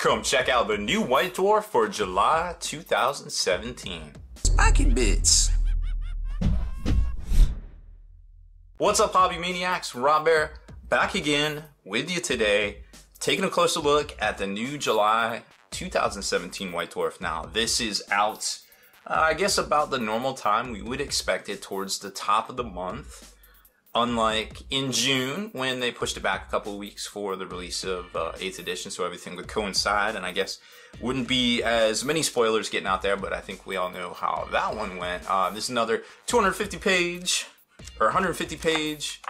Come check out the new White Dwarf for July 2017. Spiky bits. What's up, hobby maniacs? Rob Baer back again with you today, taking a closer look at the new July 2017 White Dwarf. Now, this is out, I guess, about the normal time we would expect it, towards the top of the month. Unlike in June, when they pushed it back a couple of weeks for the release of 8th edition, so everything would coincide, and I guess wouldn't be as many spoilers getting out there, but I think we all know how that one went. This is another 250-page, or 150-page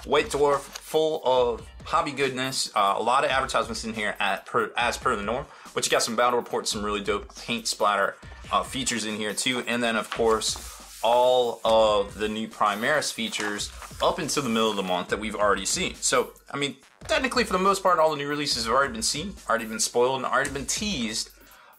White Dwarf, full of hobby goodness. A lot of advertisements in here as per the norm, but you got some battle reports, some really dope paint splatter features in here too, and then of course all of the new Primaris features up until the middle of the month that we've already seen. So, I mean, technically for the most part, all the new releases have already been seen, already been spoiled, and already been teased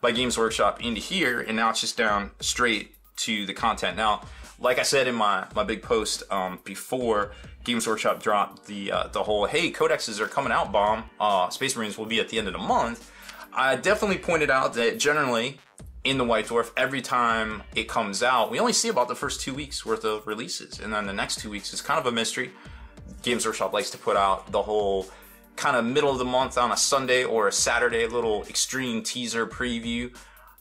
by Games Workshop into here, and now it's just down straight to the content. Now, like I said in my big post before Games Workshop dropped the whole, hey, codexes are coming out bomb, Space Marines will be at the end of the month, I definitely pointed out that generally, in the White Dwarf, every time it comes out, we only see about the first 2 weeks worth of releases, and then the next 2 weeks is kind of a mystery. Games Workshop likes to put out the whole kind of middle of the month on a Sunday or a Saturday, little extreme teaser preview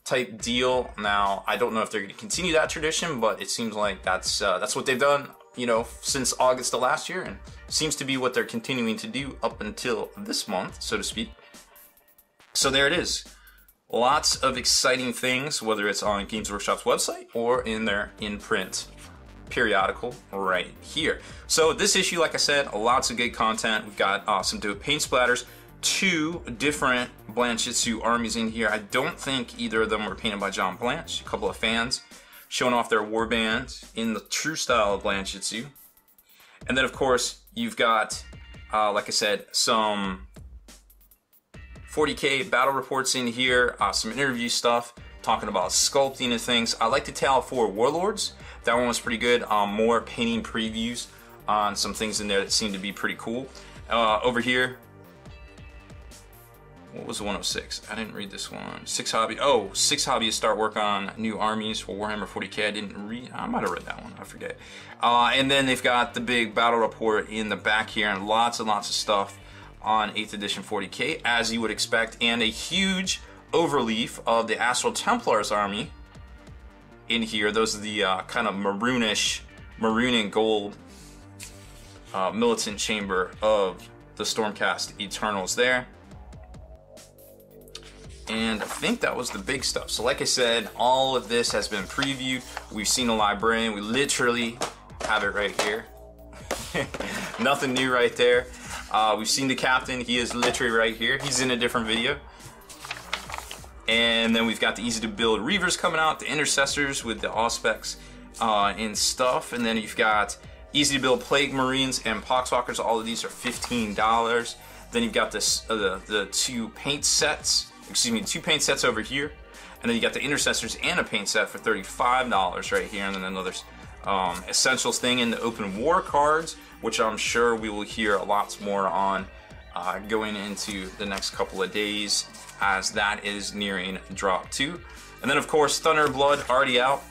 type deal. Now, I don't know if they're going to continue that tradition, but it seems like that's what they've done, you know, since August of last year, and seems to be what they're continuing to do up until this month, so to speak. So there it is. Lots of exciting things, whether it's on Games Workshop's website or in their in-print periodical right here. So this issue, like I said, lots of good content. We've got some dope paint splatters, 2 different Blanchitsu armies in here. I don't think either of them were painted by John Blanche. A couple of fans showing off their warband in the true style of Blanchitsu. And then, of course, you've got, like I said, some 40K battle reports in here, some interview stuff, talking about sculpting and things. I like the tale for Warlords. That one was pretty good. More painting previews on some things in there that seemed to be pretty cool. Over here, what was the 106? I didn't read this one. 6 hobbyists start work on new armies for Warhammer 40K. I didn't read, I might have read that one, I forget. And then they've got the big battle report in the back here, and lots of stuff on 8th edition 40K, as you would expect, and a huge overleaf of the Astral Templars army in here. Those are the kind of maroonish, maroon and gold militant chamber of the Stormcast Eternals there. And I think that was the big stuff. So like I said, all of this has been previewed. We've seen the librarian. We literally have it right here. Nothing new right there. We've seen the captain. He is literally right here. He's in a different video. And then we've got the easy to build Reavers coming out, the Intercessors with the Auspex and stuff. And then you've got easy to build Plague Marines and Poxwalkers. All of these are $15. Then you've got this the 2 paint sets. Excuse me, 2 paint sets over here. And then you got the Intercessors and a paint set for $35 right here. And then another Essentials thing in the open war cards, which I'm sure we will hear a lot more on going into the next couple of days, as that is nearing drop 2. And then of course Thunder Blood already out,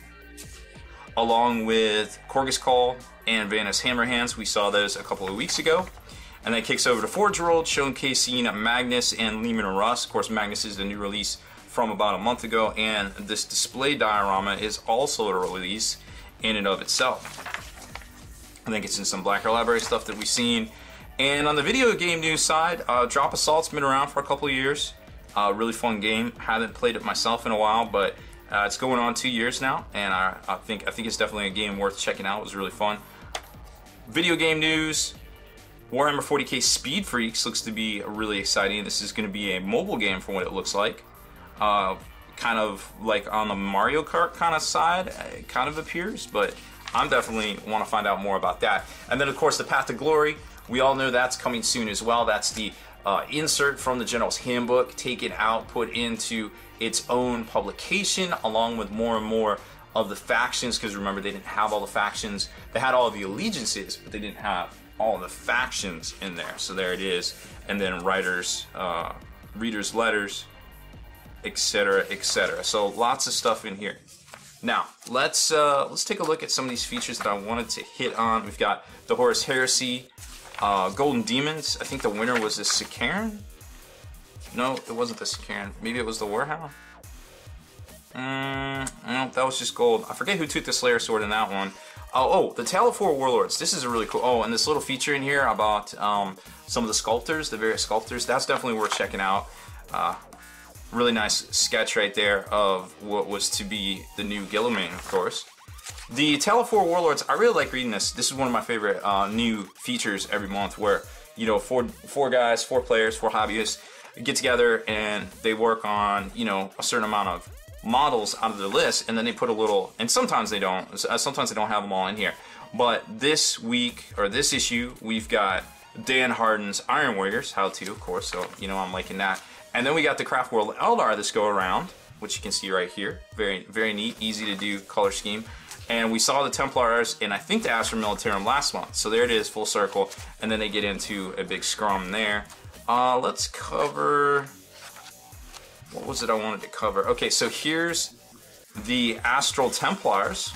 along with Korgus Call and Vanus Hammerhands. We saw those a couple of weeks ago. And then kicks over to Forge World, showcasing Magnus and Lehman Russ. Of course, Magnus is the new release from about a month ago, and this display diorama is also a release in and of itself. I think it's in some Blacker Library stuff that we've seen. And on the video game news side, Drop Assault's been around for a couple of years. Really fun game. Haven't played it myself in a while, but it's going on 2 years now, and I think it's definitely a game worth checking out. It was really fun. Video game news: Warhammer 40K Speed Freaks looks to be really exciting. This is going to be a mobile game from what it looks like. Kind of like on the Mario Kart kind of side, it kind of appears, but I'm definitely want to find out more about that. And then of course the Path to Glory, we all know that's coming soon as well. That's the insert from the General's Handbook, taken out, put into its own publication, along with more and more of the factions, because remember, they didn't have all the factions. They had all the allegiances, but they didn't have all the factions in there. So there it is. And then readers' letters etc., etc. So lots of stuff in here. Now let's take a look at some of these features that I wanted to hit on. We've got the Horus Heresy, Golden Demons. I think the winner was the Sicaran. No, it wasn't the Sicaran. Maybe it was the Warhammer. No, that was just gold. I forget who took the Slayer Sword in that one. Oh, the Tale of Four Warlords. This is a really cool. Oh, and this little feature in here about some of the sculptors, the various sculptors. That's definitely worth checking out. Really nice sketch right there of what was to be the new Guilliman, of course. The Tale of Four Warlords. I really like reading this. This is one of my favorite new features every month, where you know four guys, 4 players, 4 hobbyists get together and they work on a certain amount of models out of their list, and then they put a little, and sometimes they don't have them all in here, but this week, or this issue, we've got Dan Harden's Iron Warriors, how to, of course, so I'm liking that. And then we got the CRAFTWORLD ELDAR this go around, which you can see right here. Very, very neat, easy to do color scheme. And we saw the Templars and I think the Astra Militarum last month, so there it is, full circle, and then they get into a big scrum there. Let's cover, what was it I wanted to cover? Okay, so here's the Astral Templars,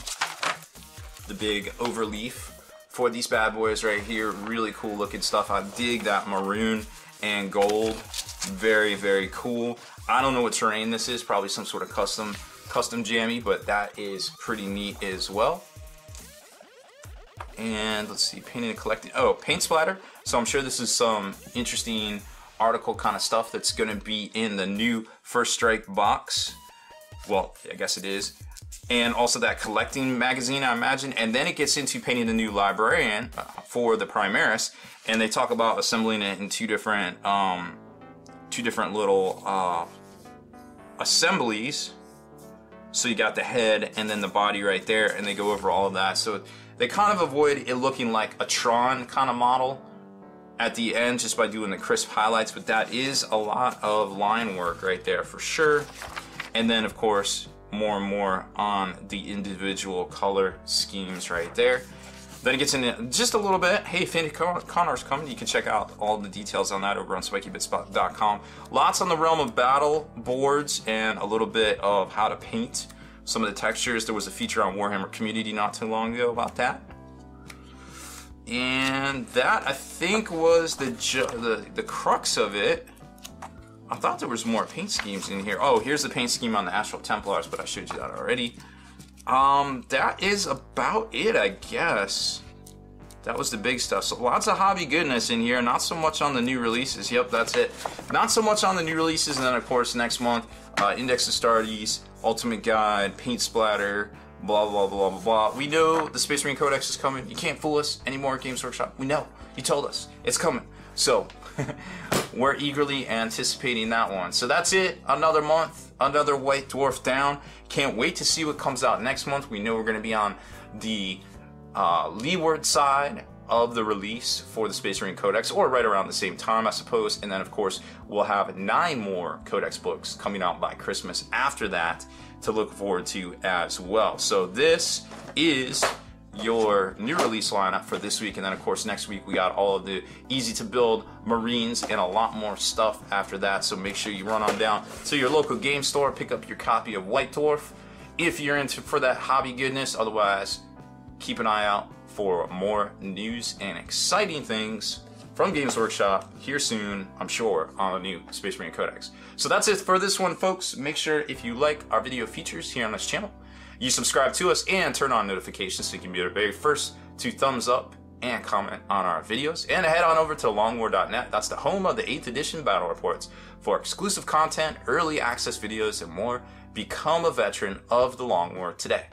the big overleaf for these bad boys right here. Really cool looking stuff. I dig that maroon and gold. Very, very cool. I don't know what terrain this is, probably some sort of custom jammy, but that is pretty neat as well. And let's see, painting and collecting. Oh, paint splatter. So I'm sure this is some interesting article kind of stuff that's going to be in the new First Strike box. Well, I guess it is. And also that collecting magazine, I imagine. And then it gets into painting the new librarian for the Primaris, and they talk about assembling it in two different little assemblies. So you got the head and then the body right there, and they go over all of that. So they kind of avoid it looking like a Tron kind of model at the end just by doing the crisp highlights, but that is a lot of line work right there for sure. And then of course more and more on the individual color schemes right there. Then it gets into just a little bit. Hey, Fantasy Connor's coming. You can check out all the details on that over on spikybits.com. Lots on the realm of battle boards and a little bit of how to paint some of the textures. There was a feature on Warhammer Community not too long ago about that. And that, I think, was the crux of it. I thought there was more paint schemes in here. Oh, here's the paint scheme on the Astral Templars, but I showed you that already. That is about it, I guess. That was the big stuff. So lots of hobby goodness in here. Not so much on the new releases. Yep, that's it. Not so much on the new releases. And then, of course, next month, Index Astartes, Ultimate Guide, Paint Splatter, blah, blah, blah, blah, blah. We know the Space Marine Codex is coming. You can't fool us anymore at Games Workshop. We know. You told us. It's coming. So we're eagerly anticipating that one. So that's it. Another month. Another White Dwarf down. Can't wait to see what comes out next month. We know we're going to be on the leeward side of the release for the Space Marine Codex, or right around the same time, I suppose. And then, of course, we'll have 9 more Codex books coming out by Christmas after that to look forward to as well. So this is your new release lineup for this week, and then of course next week we got all of the easy to build Marines and a lot more stuff after that. So make sure you run on down to your local game store, pick up your copy of White Dwarf if you're into for that hobby goodness. Otherwise, keep an eye out for more news and exciting things from Games Workshop here soon, I'm sure, on the new Space Marine Codex. So that's it for this one, folks. Make sure if you like our video features here on this channel, you subscribe to us and turn on notifications so you can be the very first to thumbs up and comment on our videos. And head on over to longwar.net. That's the home of the 8th edition battle reports for exclusive content, early access videos, and more. Become a veteran of the Long War today.